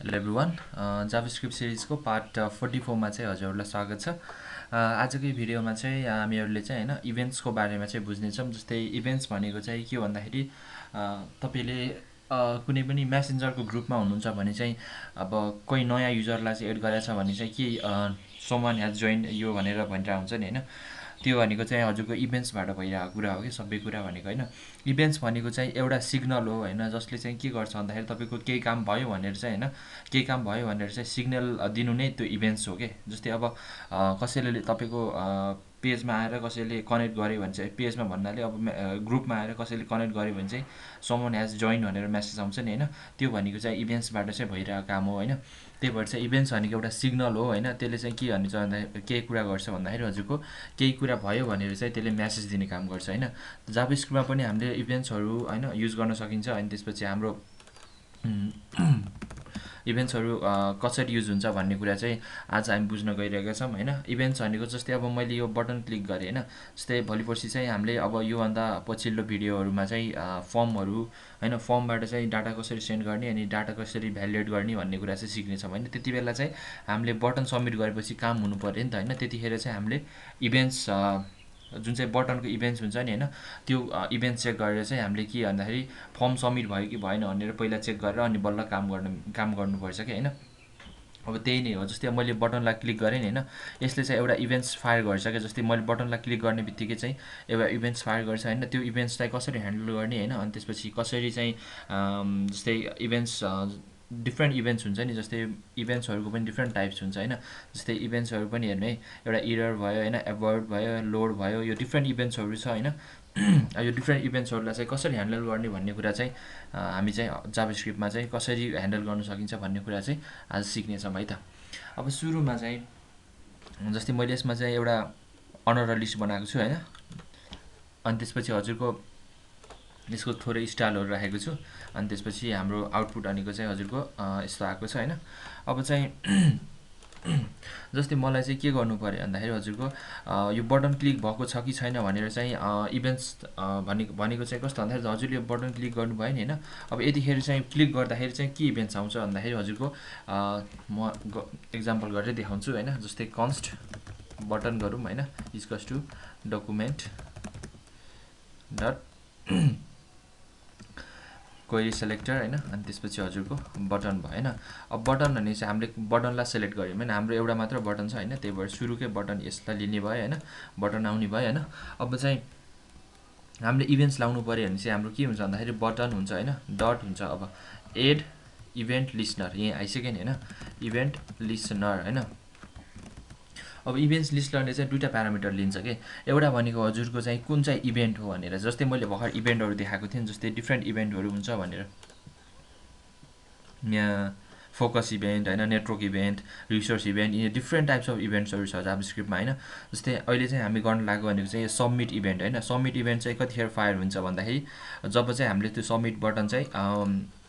Hello everyone JavaScript सिरिजको part 44 मा चाहिँ हजुरहरूलाई स्वागत छ। आजको भिडियोमा चाहिँ हामीहरूले चाहिँ होइन इभेन्ट्सको बारेमा चाहिँ बुझ्नेछौँ। जस्तै इभेन्ट्स भनेको चाहिँ के भन्दाखेरि तपाईँले कुनै पनि मेसेन्जरको ग्रुपमा हुनुहुन्छ भने चाहिँ अब कोही नयाँ युजरलाई चाहिँ एड गरेछ भने चाहिँ के समवन ह्याज जोइन यो भनेर भनिरहेको हुन्छ नि होइन। त्यो भनेको चाहिँ हजुरको इभेन्ट्सबाट भइरहेको कुरा हो कि सबै कुरा भनेको होइन। इभेन्ट्स भनेको चाहिँ एउटा सिग्नल हो होइन, जसले चाहिँ के गर्छ भन्दाखेरि तपाईँको केही काम भयो भनेर चाहिँ होइन, केही काम भयो भनेर चाहिँ सिग्नल दिनु नै त्यो इभेन्ट्स हो कि। जस्तै अब कसैले तपाईँको पेजमा आएर कसैले कनेक्ट गर्यो भने चाहिँ पेजमा भन्नाले अब ग्रुपमा आएर कसैले कनेक्ट गर्यो भने चाहिँ समवन ह्याज जोइन भनेर मेसेज आउँछ नि होइन। त्यो भनेको चाहिँ इभेन्ट्सबाट चाहिँ भइरहेको काम हो होइन। त्यही भएर चाहिँ इभेन्ट्स भनेको एउटा सिग्नल हो होइन। त्यसले चाहिँ के भन्छ भन्दाखेरि केही कुरा गर्छ भन्दाखेरि हजुरको केही कुरा भयो भनेर चाहिँ त्यसले मेसेज दिने काम गर्छ होइन। जावास्क्रिप्टमा पनि हामीले इभेन्ट्सहरू होइन युज गर्न सकिन्छ। अनि त्यसपछि हाम्रो इभेन्ट्सहरू कसरी युज हुन्छ भन्ने कुरा चाहिँ आज हामी बुझ्न गइरहेका छौँ होइन। इभेन्ट्स भनेको जस्तै अब मैले यो बटन क्लिक गरेँ होइन, जस्तै भोलि पर्सि चाहिँ हामीले अब योभन्दा पछिल्लो भिडियोहरूमा चाहिँ फर्महरू होइन, फर्मबाट चाहिँ डाटा कसरी सेन्ड गर्ने अनि डाटा कसरी भ्यालिडेट गर्ने भन्ने कुरा चाहिँ सिक्नेछौँ होइन। त्यति बेला चाहिँ हामीले बटन सबमिट गरेपछि काम हुनु पऱ्यो नि त होइन। त्यतिखेर चाहिँ हामीले इभेन्ट्स जुन चाहिँ बटनको इभेन्ट्स हुन्छ नि होइन, त्यो इभेन्ट्स चेक गरेर चाहिँ हामीले के भन्दाखेरि फर्म सबमिट भयो कि भएन भनेर पहिला चेक गरेर अनि बल्ल काम गर्नुपर्छ कि होइन। अब त्यही नै हो। जस्तै मैले बटनलाई क्लिक गरेँ नि होइन, यसले चाहिँ एउटा इभेन्ट्स फायर गर्छ क्या। जस्तै मैले बटनलाई क्लिक गर्ने बित्तिकै चाहिँ एउटा इभेन्ट्स फायर गर्छ होइन। त्यो इभेन्ट्सलाई कसरी ह्यान्डल गर्ने होइन, अनि त्यसपछि कसरी चाहिँ जस्तै इभेन्ट्स डिफ्रेन्ट इभेन्ट्स हुन्छ नि। जस्तै इभेन्ट्सहरूको पनि डिफ्रेन्ट टाइप्स हुन्छ होइन। जस्तै इभेन्ट्सहरू पनि हेर्नु है, एउटा इरर भयो होइन, एबर्ट भयो, लोड भयो, यो डिफ्रेन्ट इभेन्ट्सहरू छ होइन। यो डिफ्रेन्ट इभेन्ट्सहरूलाई चाहिँ कसरी ह्यान्डल गर्ने भन्ने कुरा चाहिँ हामी चाहिँ जावास्क्रिप्टमा चाहिँ कसरी ह्यान्डल गर्न सकिन्छ भन्ने कुरा चाहिँ आज सिक्नेछौँ है त। अब सुरुमा चाहिँ जस्तै मैले यसमा चाहिँ एउटा अनर लिस्ट बनाएको छु होइन। अनि त्यसपछि हजुरको यसको थोरै स्टाइलहरू राखेको छु। अनि त्यसपछि हाम्रो आउटपुट भनेको चाहिँ हजुरको यस्तो आएको छ होइन। अब चाहिँ जस्तै मलाई चाहिँ के गर्नु पऱ्यो भन्दाखेरि हजुरको यो बटन क्लिक भएको छ कि छैन भनेर चाहिँ इभेन्ट्स भनेको चाहिँ कस्तो भन्दाखेरि हजुरले यो बटन क्लिक गर्नुभयो नि होइन। अब यतिखेर चाहिँ क्लिक गर्दाखेरि चाहिँ के इभेन्ट्स आउँछ भन्दाखेरि हजुरको म एक्जाम्पल गरेर देखाउँछु होइन। जस्तै कन्स्ट बटन गरौँ होइन, equals to document dot query selector होइन। अनि त्यसपछि हजुरको बटन भयो होइन। अब बटन भने चाहिँ हामीले बटनलाई सेलेक्ट गऱ्यौँ होइन, हाम्रो एउटा मात्र बटन छ होइन। त्यही भएर सुरुकै बटन यसलाई लिने भयो होइन, बटन आउने भयो होइन। अब चाहिँ हामीले इभेन्ट्स लाउनु पऱ्यो भने चाहिँ हाम्रो के हुन्छ भन्दाखेरि बटन हुन्छ होइन, डट हुन्छ। अब एड इभेन्ट लिस्नर यहीँ आइसक्यो नि होइन, इभेन्ट लिस्नर होइन। अब इभेन्ट्स लिस्टरले चाहिँ दुईवटा प्यारामिटर लिन्छ कि। एउटा भनेको हजुरको चाहिँ कुन चाहिँ इभेन्ट हो भनेर, जस्तै मैले भर्खर इभेन्टहरू देखाएको थिएँ जस्तै डिफ्रेन्ट इभेन्टहरू हुन्छ भनेर, यहाँ फोकस इभेन्ट होइन, नेटवर्क इभेन्ट, रिसोर्स इभेन्ट, यी डिफ्रेन्ट टाइप्स अफ इभेन्ट्सहरू छ जावास्क्रिप्टमा होइन। जस्तै अहिले चाहिँ हामी गर्न लागेको भनेको चाहिँ सबमिट इभेन्ट होइन। सबमिट इभेन्ट चाहिँ कतिखेर फायर हुन्छ भन्दाखेरि जब चाहिँ हामीले त्यो सबमिट बटन चाहिँ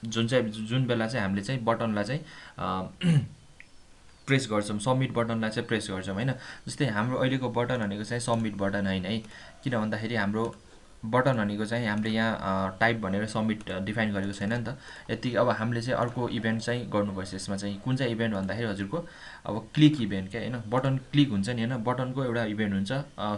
जुन बेला चाहिँ हामीले चाहिँ बटनलाई चाहिँ प्रेस गर्छौँ, सबमिट बटनलाई चाहिँ प्रेस गर्छौँ होइन। जस्तै हाम्रो अहिलेको बटन भनेको चाहिँ सबमिट बटन होइन है। किन भन्दाखेरि हाम्रो बटन भनेको चाहिँ हामीले यहाँ टाइप भनेर सबमिट डिफाइन गरेको छैन नि त। यति अब हामीले चाहिँ अर्को इभेन्ट चाहिँ गर्नुपर्छ। यसमा चाहिँ कुन चाहिँ इभेन्ट भन्दाखेरि हजुरको अब क्लिक इभेन्ट क्या होइन। बटन क्लिक हुन्छ नि होइन, बटनको एउटा इभेन्ट हुन्छ।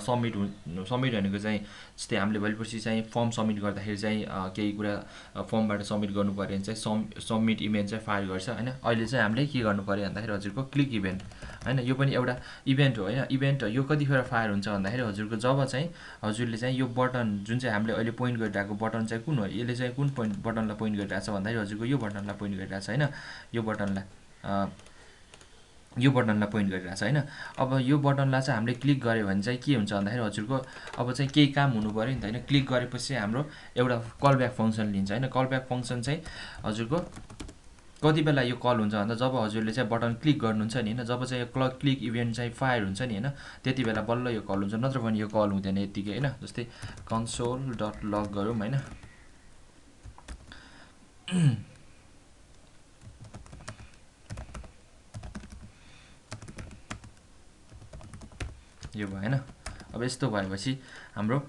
सबमिट भनेको चाहिँ जस्तै हामीले भोलि पर्सि चाहिँ फर्म सबमिट गर्दाखेरि चाहिँ केही कुरा फर्मबाट सबमिट गर्नु पऱ्यो भने चाहिँ सबमिट इभेन्ट चाहिँ फायर गर्छ होइन। अहिले चाहिँ हामीले के गर्नु पऱ्यो भन्दाखेरि हजुरको क्लिक इभेन्ट होइन, यो पनि एउटा इभेन्ट हो होइन। इभेन्ट यो कतिखेर फायर हुन्छ भन्दाखेरि हजुरको जब चाहिँ हजुरले चाहिँ यो बटन जुन चाहिँ हामीले अहिले पोइन्ट गरिरहेको बटन चाहिँ कुन हो, यसले चाहिँ कुन बटनलाई पोइन्ट गरिरहेको छ भन्दाखेरि हजुरको यो बटनलाई पोइन्ट गरिरहेको छ होइन। यो बटनलाई पोइन्ट गरिरहेको छ होइन। अब यो बटनलाई चाहिँ हामीले क्लिक गऱ्यो भने चाहिँ के हुन्छ भन्दाखेरि हजुरको अब चाहिँ केही काम हुनु पऱ्यो नि त होइन। क्लिक गरेपछि हाम्रो एउटा कल ब्याक फङ्सन लिन्छ होइन। कल ब्याक फङ्सन चाहिँ हजुरको कति बेला यो कल हुन्छ भन्दा जब हजुरले चाहिँ बटन क्लिक गर्नुहुन्छ नि होइन, जब चाहिँ यो क्लिक इभेन्ट चाहिँ फायर हुन्छ नि होइन, त्यति बेला बल्ल यो कल हुन्छ, नत्र भने यो कल हुँदैन यत्तिकै होइन। जस्तै कन्सोल डट लग गरौँ होइन, यो भएन। अब यस्तो भएपछि हाम्रो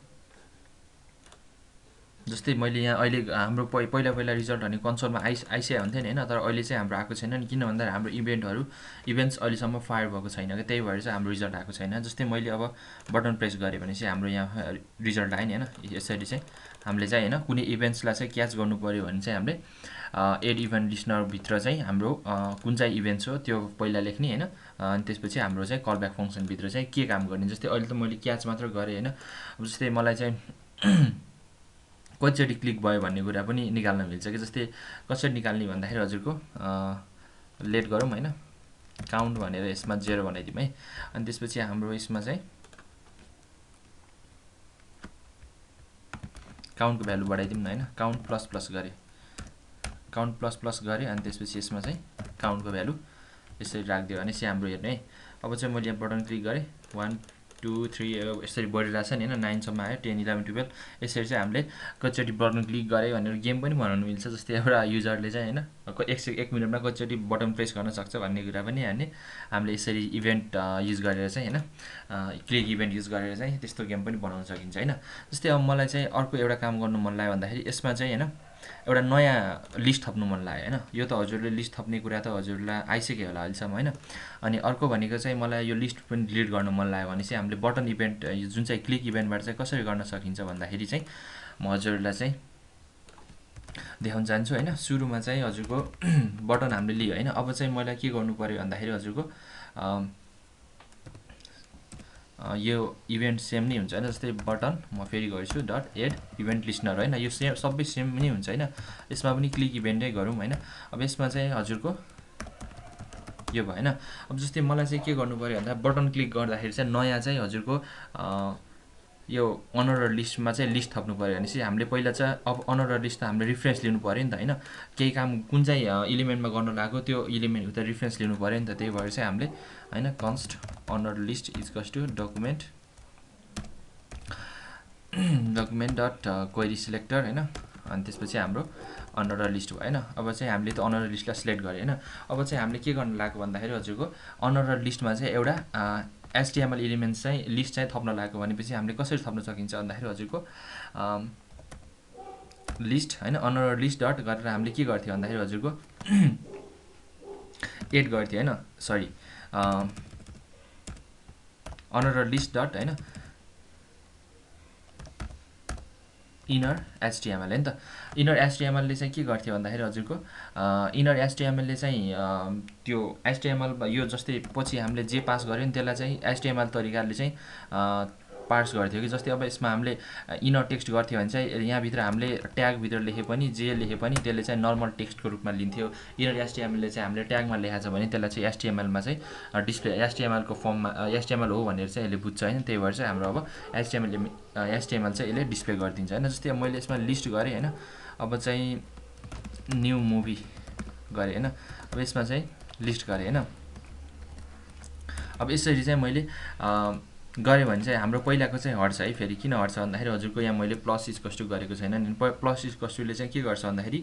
जस्तै मैले यहाँ अहिले हाम्रो पहिला रिजल्ट भने कन्सोलमा आइसकेको हुन्थ्यो नि होइन, तर अहिले चाहिँ हाम्रो आएको छैन नि, किन भन्दा हाम्रो इभेन्ट्स अहिलेसम्म फायर भएको छैन क्या, त्यही भएर चाहिँ हाम्रो रिजल्ट आएको छैन। जस्तै मैले अब बटन प्रेस गरेँ भने चाहिँ हाम्रो यहाँ रिजल्ट आयो नि होइन, यसरी चाहिँ हामीले चाहिँ होइन कुनै इभेन्ट्सलाई चाहिँ क्याच गर्नु पऱ्यो भने चाहिँ हामीले एड इभेन्ट लिस्नरभित्र चाहिँ हाम्रो कुन चाहिँ इभेन्ट्स हो त्यो पहिला लेख्ने होइन, अनि त्यसपछि हाम्रो चाहिँ कलब्याक फङ्सनभित्र चाहिँ के काम गर्ने। जस्तै अहिले त मैले क्याच मात्र गरेँ होइन, अब जस्तै मलाई चाहिँ कतिचोटि क्लिक भयो भन्ने कुरा पनि निकाल्न मिल्छ कि। जस्तै कसरी निकाल्ने भन्दाखेरि हजुरको लेट गरौँ होइन, काउन्ट भनेर यसमा 0 बनाइदिउँ है, अनि त्यसपछि हाम्रो यसमा चाहिँ काउन्टको भ्यालु बढाइदिउँ न होइन, काउन्ट प्लस गरेँ अनि त्यसपछि यसमा चाहिँ काउन्टको भ्यालु यसरी राखिदियो भने चाहिँ हाम्रो हेर्ने है। अब चाहिँ मैले यहाँ बटन क्लिक गरेँ 1 2 3 यसरी बढिरहेको छ नि होइन, 9 सम्म आयो, 10 11 12 यसरी चाहिँ हामीले कतिचोटि बटन क्लिक गरेँ भनेर गेम पनि बनाउनु मिल्छ। जस्तै एउटा युजरले चाहिँ होइन 1 मिनटमा कतिचोटि बटन प्रेस गर्न सक्छ भन्ने कुरा पनि हामीले यसरी इभेन्ट युज गरेर चाहिँ होइन क्लिक इभेन्ट युज गरेर चाहिँ त्यस्तो गेम पनि बनाउन सकिन्छ होइन। जस्तै अब मलाई चाहिँ अर्को एउटा काम गर्नु मन लाग्यो भन्दाखेरि यसमा चाहिँ होइन एउटा नयाँ लिस्ट थप्नु मन लाग्यो होइन, यो त हजुरले लिस्ट थप्ने कुरा त हजुरलाई आइसक्यो होला अहिलेसम्म होइन। अनि अर्को भनेको चाहिँ मलाई यो लिस्ट पनि डिलिट गर्नु मन लाग्यो भने चाहिँ हामीले बटन इभेन्ट जुन चाहिँ क्लिक इभेन्टबाट चाहिँ कसरी गर्न सकिन्छ भन्दाखेरि चाहिँ म हजुरलाई चाहिँ देखाउन चाहन्छु होइन। सुरुमा चाहिँ हजुरको बटन हामीले लियो होइन, अब चाहिँ मलाई के गर्नु पऱ्यो भन्दाखेरि हजुरको यो इभेन्ट सेम नै हुन्छ होइन। जस्तै बटन म फेरि गर्छु डट एड इभेन्ट लिस्नर होइन, यो सबै सेम नै हुन्छ होइन, यसमा पनि क्लिक इभेन्टै गरौँ होइन। अब यसमा चाहिँ हजुरको यो भएन। अब जस्तै मलाई चाहिँ के गर्नु पऱ्यो भन्दा बटन क्लिक गर्दाखेरि चाहिँ नयाँ चाहिँ हजुरको यो अनअर्डर लिस्टमा चाहिँ लिस्ट थप्नु पऱ्यो भने चाहिँ हामीले पहिला चाहिँ अब अनअर्डर लिस्ट त हामीले रिफरेन्स लिनु पऱ्यो नि त होइन, केही काम कुन चाहिँ इलिमेन्टमा गर्नु लाग्यो त्यो इलिमेन्ट उता रिफरेन्स लिनु पऱ्यो नि त, त्यही भएर चाहिँ हामीले होइन const unordered list equals to document dot query selector होइन, अनि त्यसपछि हाम्रो अनअर्डर लिस्ट भयो होइन। अब चाहिँ हामीले त्यो अनअर्डर लिस्टलाई सिलेक्ट गऱ्यो होइन। अब चाहिँ हामीले के गर्नु लाग्यो भन्दाखेरि हजुरको अनअर्डर लिस्टमा चाहिँ एउटा HTML इलिमेन्ट्स चाहिँ लिस्ट चाहिँ थप्न लागेको भनेपछि हामीले कसरी थप्न सकिन्छ भन्दाखेरि हजुरको लिस्ट होइन अनअर्डर लिस्ट डट गरेर हामीले के गर्थ्यो भन्दाखेरि हजुरको एड गर्थ्यो होइन, सरी अनअर्डर लिस्ट डट होइन इनर HTML है नि त। इनर HTML ले चाहिँ के गर्थ्यो भन्दाखेरि हजुरको इनर HTML ले चाहिँ त्यो HTML यो जस्तै पछि हामीले जे पास गर्यो नि त्यसलाई चाहिँ HTML तरिकाले चाहिँ पार्स गर्थ्यो कि। जस्तै अब यसमा हामीले इनर टेक्स्ट गर्थ्यो भने चाहिँ यहाँभित्र हामीले ट्यागभित्र लेखे पनि जे लेखे पनि त्यसले चाहिँ नर्मल टेक्स्टको रूपमा लिन्थ्यो। इनर HTML ले चाहिँ हामीले ट्यागमा लेखाएको छ भने त्यसलाई चाहिँ HTML मा चाहिँ डिस्प्ले HTML को फर्ममा HTML हो भनेर चाहिँ यसले बुझ्छ होइन, त्यही भएर चाहिँ हाम्रो अब HTML चाहिँ यसले डिस्प्ले गरिदिन्छ होइन। जस्तै अब मैले यसमा लिस्ट गरेँ होइन, अब चाहिँ न्यू मुभी गरेँ होइन, अब यसमा चाहिँ लिस्ट गरेँ होइन। अब यसरी चाहिँ मैले गऱ्यो भने चाहिँ हाम्रो पहिलाको चाहिँ हट्छ है। फेरि किन हट्छ भन्दाखेरि हजुरको यहाँ मैले प्लस इक्वल्स टु गरेको छैन नि, प्लस इक्वल्स टुले चाहिँ के गर्छ भन्दाखेरि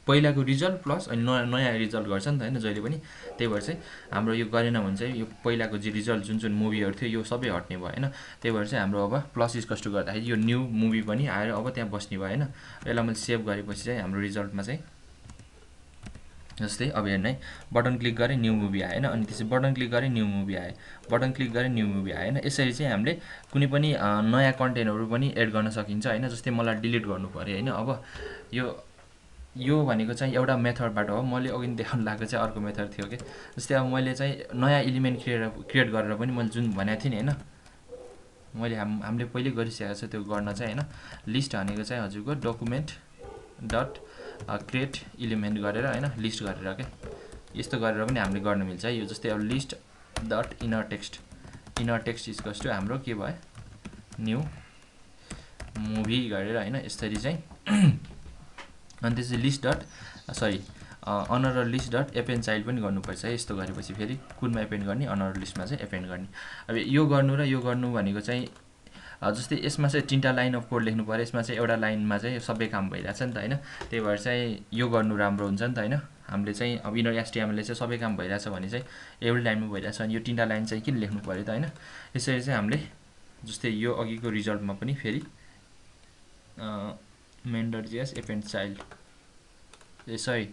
पहिलाको रिजल्ट प्लस अनि नयाँ रिजल्ट गर्छ नि त होइन जहिले पनि, त्यही भएर चाहिँ हाम्रो यो गरेन भने चाहिँ यो पहिलाको जे रिजल्ट जुन मुभीहरू थियो यो सबै हट्ने भयो होइन। त्यही भएर चाहिँ हाम्रो अब प्लस इक्वल्स टु गर्दाखेरि यो न्यू मुभी पनि आएर अब त्यहाँ बस्ने भयो होइन। यसलाई मैले सेभ गरेपछि चाहिँ हाम्रो रिजल्टमा चाहिँ जस्तै अब हेर्नु है बटन क्लिक गरेँ न्यू मुभी आएन, अनि त्यसपछि बटन क्लिक गरेँ न्यू मुभी आयो, बटन क्लिक गरेँ न्यू मुभी आएन। यसरी चाहिँ हामीले कुनै पनि नयाँ कन्टेन्टहरू पनि एड गर्न सकिन्छ होइन। जस्तै मलाई डिलिट गर्नु पऱ्यो होइन, अब यो भनेको चाहिँ एउटा मेथडबाट हो, मैले अघि देखाउनु लागेको चाहिँ अर्को मेथड थियो कि। जस्तै अब मैले चाहिँ नयाँ इलिमेन्ट क्रिएट गरेर पनि मैले जुन भनेको थिएँ नि होइन, मैले हामीले पहिले गरिसकेको छ त्यो गर्न चाहिँ होइन। लिस्ट भनेको चाहिँ हजुरको डकुमेन्ट डट क्रिएट इलिमेन्ट गरेर होइन लिस्ट गरेर क्या, यस्तो गरेर पनि हामीले गर्न मिल्छ है। यो जस्तै अब list dot inner text equals to हाम्रो के भयो न्यू मुभी गरेर होइन यसरी चाहिँ अनि त्यसपछि list dot unordered list dot append child पनि गर्नुपर्छ है। यस्तो गरेपछि फेरि कुनमा एपेन्ड गर्ने अनअर्डर लिस्टमा चाहिँ एपेन्ड गर्ने। अब यो गर्नु भनेको चाहिँ जस्तै यसमा चाहिँ 3टा लाइन अफ कोड लेख्नु पऱ्यो, यसमा चाहिँ एउटा लाइनमा चाहिँ सबै काम भइरहेछ नि त होइन, त्यही भएर चाहिँ यो गर्नु राम्रो हुन्छ नि त होइन। हामीले चाहिँ अब इनर HTML ले चाहिँ सबै काम भइरहेछ भने चाहिँ एउटै लाइनमा भइरहेछ अनि यो 3टा लाइन चाहिँ किन लेख्नु पऱ्यो त होइन। यसरी चाहिँ हामीले जस्तै यो अघिको रिजल्टमा पनि फेरि main.js append child sorry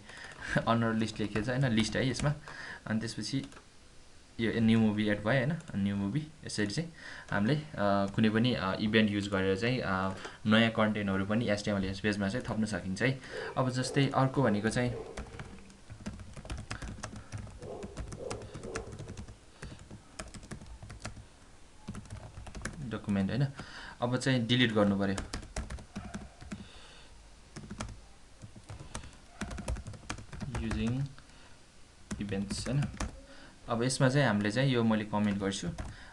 honour list लेखेको छ हैन लिस्ट है यसमा अनि त्यसपछि यो न्यू मुभी एड भयो हैन न्यू मुभी यसरी चाहिँ हामीले कुनै पनि इभेन्ट युज गरेर चाहिँ नयाँ कन्टेन्टहरु पनि HTML पेजमा चाहिँ थप्न सकिन्छ है अब जस्तै अर्को भनेको चाहिँ डकुमेन्ट हैन अब चाहिँ डिलिट गर्नु पर्यो युजिङ इभेन्ट्स हैन अब यसमा चाहिँ हामीले चाहिँ यो मैले कमेन्ट गर्छु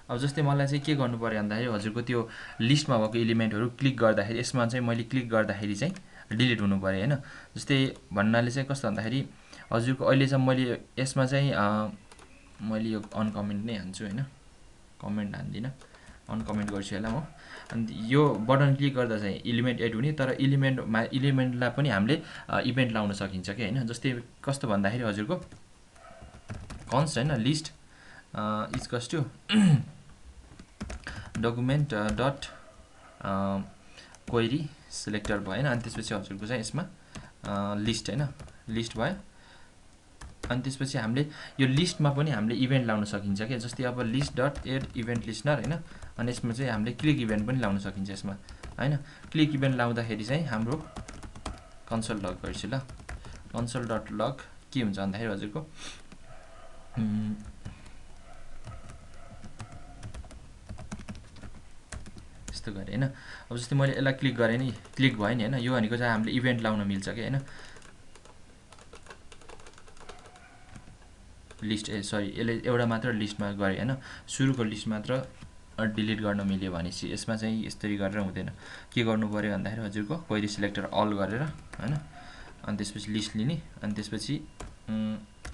अब जस्तै मलाई चाहिँ के गर्नु पर्यो भन्दाखेरि हजुरको त्यो लिस्टमा भएको एलिमेन्टहरु क्लिक गर्दाखेरि यसमा चाहिँ मैले क्लिक गर्दाखेरि चाहिँ डिलिट हुनु पर्यो हैन जस्तै भन्नाले चाहिँ कस्तो भन्दाखेरि हजुरको अहिले चाहिँ मैले यसमा चाहिँ मैले यो अनकमेन्ट नै हान्छु हैन कमेन्ट हान्दिन अनकमेन्ट गर्छु होला म अनि यो बटन क्लिक गर्दा चाहिँ एलिमेन्ट एड हुने तर एलिमेन्टलाई पनि हामीले इभेन्ट लाउन सकिन्छ के हैन जस्तै कस्तो भन्दाखेरि हजुरको कन्स्ट हैन list equals to document dot query selector भयो हैन अनि त्यसपछि हजुरको चाहिँ यसमा लिस्ट हैन लिस्ट भयो अनि त्यसपछि हामीले यो लिस्टमा पनि हामीले इभेन्ट लाउन सकिन्छ के जस्तै अब list dot add event listener हैन अनि यसमा चाहिँ हामीले क्लिक इभेन्ट पनि लाउन सकिन्छ यसमा हैन क्लिक इभेन्ट लाउँदाखेरि चाहिँ हाम्रो कन्सोल लग गर्छु ल कन्सोल डट लग के हुन्छ भन्दाखेरि हजुरको यस्तो गरे हैन अब जस्तै मैले यसलाई क्लिक गरे नि क्लिक भयो नि हैन यो भनेको चाहिँ हामीले इभेन्ट लाउन मिल्छ के हैन लिस्ट सरी यसले एउटा मात्र लिस्टमा गरे हैन सुरुको लिस्ट मात्र डिलिट गर्न मिल्यो भनेपछि यसमा चाहिँ यसरी गरेर हुँदैन के गर्नु पर्यो भन्दाखेरि हजुरको क्वेरी सिलेक्टर अल गरेर हैन अनि त्यसपछि लिस्ट लिने अनि त्यसपछि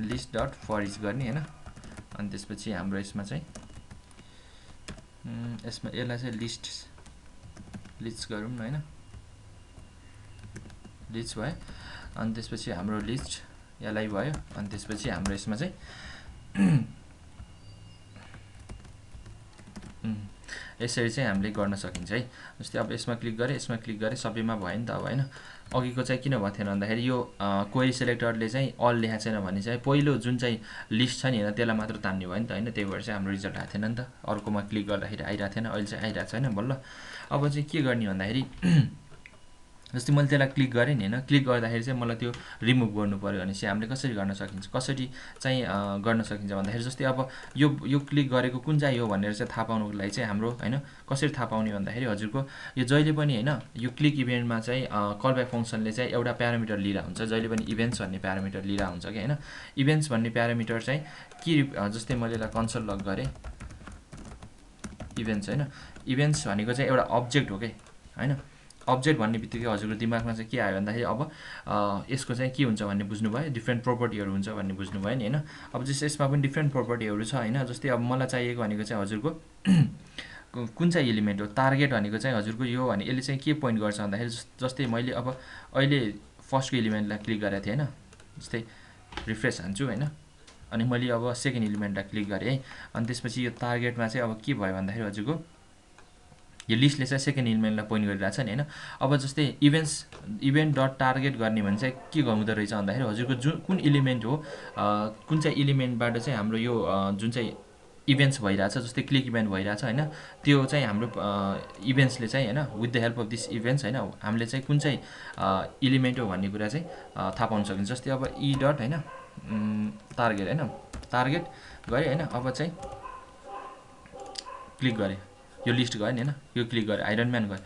लिस्ट डट फर इच गर्ने हैन अनि त्यसपछि हाम्रो यसमा चाहिँ यसमा यसलाई चाहिँ लिस्ट गरौँ न हैन लिस्ट भयो अनि त्यसपछि हाम्रो लिस्ट यसलाई भयो अनि त्यसपछि हाम्रो यसमा चाहिँ यसरी चाहिँ हामीले गर्न सकिन्छ है जस्तै अब यसमा क्लिक गरे सबैमा भयो नि त अब हैन अघिको चाहिँ किन भएको थिएन भन्दाखेरि यो क्वेरी सिलेक्टरले चाहिँ अल लेखेको छैन भने चाहिँ पहिलो जुन चाहिँ लिस्ट छ नि हैन त्यसलाई मात्र तान्ने भयो नि त हैन त्यही भएर चाहिँ हाम्रो रिजल्ट आएको थिएन नि त अर्कोमा क्लिक गर्दाखेरि आइरहेको थिएन अहिले चाहिँ आइरहेको छ हैन बल्ल अब चाहिँ के गर्ने भन्दाखेरि जस्तै मैले त्यसलाई क्लिक गरेँ नि हैन क्लिक गर्दाखेरि चाहिँ मलाई त्यो रिमुभ गर्नु पर्यो भने चाहिँ हामीले कसरी गर्न सकिन्छ कसरी चाहिँ गर्न सकिन्छ भन्दाखेरि जस्तै अब यो क्लिक गरेको कुन चाहिँ हो भनेर चाहिँ थाहा पाउनको लागि चाहिँ हाम्रो हैन कसरी थाहा पाउने भन्दाखेरि हजुरको यो जहिले पनि हैन यो क्लिक इभेन्टमा चाहिँ कल ब्याक फंक्सनले चाहिँ एउटा प्यारामिटर लिइरा हुन्छ जहिले पनि इभेन्ट्स भन्ने प्यारामिटर लिइरा हुन्छ के हैन इभेन्ट्स भन्ने प्यारामिटर चाहिँ के जस्तै मैले यसलाई कन्सोल लग गरे इभेन्ट्स हैन इभेन्ट्स भनेको चाहिँ एउटा अब्जेक्ट हो के हैन अब्जेक्ट भन्ने बित्तिकै हजुरको दिमागमा चाहिँ के आयो भन्दाखेरि अब यसको चाहिँ के हुन्छ भन्ने बुझ्नु भयो डिफ्रेन्ट प्रोपर्टीहरु हुन्छ भन्ने बुझ्नु भयो नि हैन अब जस्तै यसमा पनि डिफ्रेन्ट प्रोपर्टीहरु छ हैन जस्तै अब मलाई चाहिएको भनेको चाहिँ हजुरको कुन चाहिँ एलिमेन्ट हो टार्गेट भनेको चाहिँ हजुरको यो भने यसले चाहिँ के पोइन्ट गर्छ भन्दाखेरि जस्तै मैले अब अहिले फर्स्टको एलिमेन्टलाई क्लिक गरेको थिएँ हैन जस्तै रिफ्रेश हान्छु हैन अनि मैले अब सेकेन्ड एलिमेन्टलाई क्लिक गरे है अनि त्यसपछि यो टार्गेटमा चाहिँ अब के भयो भन्दाखेरि हजुरको यो लिस्टले चाहिँ सेकेन्ड एलिमेन्टलाई पोइन्ट गरिरहेछ नि हैन अब जस्तै इभेन्ट डट टार्गेट गर्ने भने चाहिँ के गर्नु रहेछ भन्दाखेरि हजुरको कुन एलिमेन्ट हो कुन चाहिँ एलिमेन्टबाट चाहिँ हाम्रो यो जुन चाहिँ इभेन्ट्स भइरहेछ जस्तै क्लिक इभेन्ट भइरहेछ हैन त्यो चाहिँ हाम्रो इभेन्ट्सले चाहिँ हैन with the help of this events हैन हामीले चाहिँ कुन चाहिँ एलिमेन्ट हो भन्ने कुरा चाहिँ थाहा पाउन सकिन्छ जस्तै अब ई डट हैन टार्गेट हैन टार्गेट गरे हैन अब चाहिँ क्लिक गरे यो लिस्ट गयो नि हैन यो क्लिक गरे आइरन म्यान गयो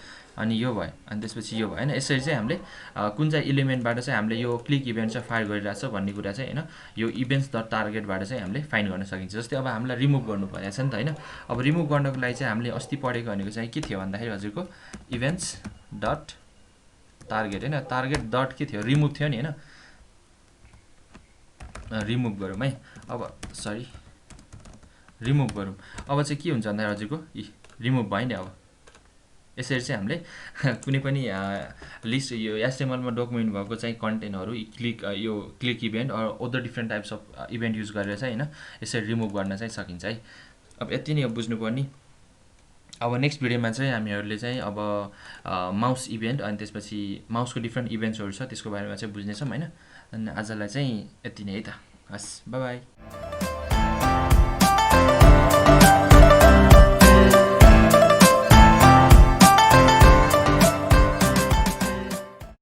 अनि यो भयो अनि त्यसपछि यो भयो हैन यसरी चाहिँ हामीले कुन चाहिँ एलिमेन्टबाट चाहिँ हामीले यो क्लिक इभेन्ट चाहिँ फायर गरिरहेछ भन्ने कुरा चाहिँ हैन यो इभेन्ट्स डट टार्गेटबाट चाहिँ हामीले फाइन्ड गर्न सकिन्छ जस्तै अब हामीलाई रिमुभ गर्नु परेछ नि त हैन अब रिमुभ गर्नको लागि चाहिँ हामीले अस्ति पढेको भनेको चाहिँ के थियो भन्दाखेरि हजुरको इभेन्ट्स डट टार्गेट हैन टार्गेट डट के थियो रिमुभ थियो नि हैन रिमुभ गरौँ है अब सरी रिमुभ गरौँ अब चाहिँ के हुन्छ भन्दाखेरि हजुरको रिमुभ भयो नि अब यसरी चाहिँ हामीले कुनै पनि लिस्ट यो HTML मा डकुमेन्ट भएको चाहिँ कन्टेन्टहरु यो click event or other different types of event use गरेर चाहिँ हैन यसरी रिमुभ गर्न चाहिँ सकिन्छ है अब यति नै हो बुझ्नुपर्ने अब नेक्स्ट भिडियोमा चाहिँ हामीहरूले चाहिँ अब माउस इभेन्ट अनि त्यसपछि माउसको डिफ्रेन्ट इभेन्ट्सहरू छ त्यसको बारेमा चाहिँ बुझ्नेछौँ होइन। अनि आजलाई चाहिँ यति नै है त। हस्, बाई बाई।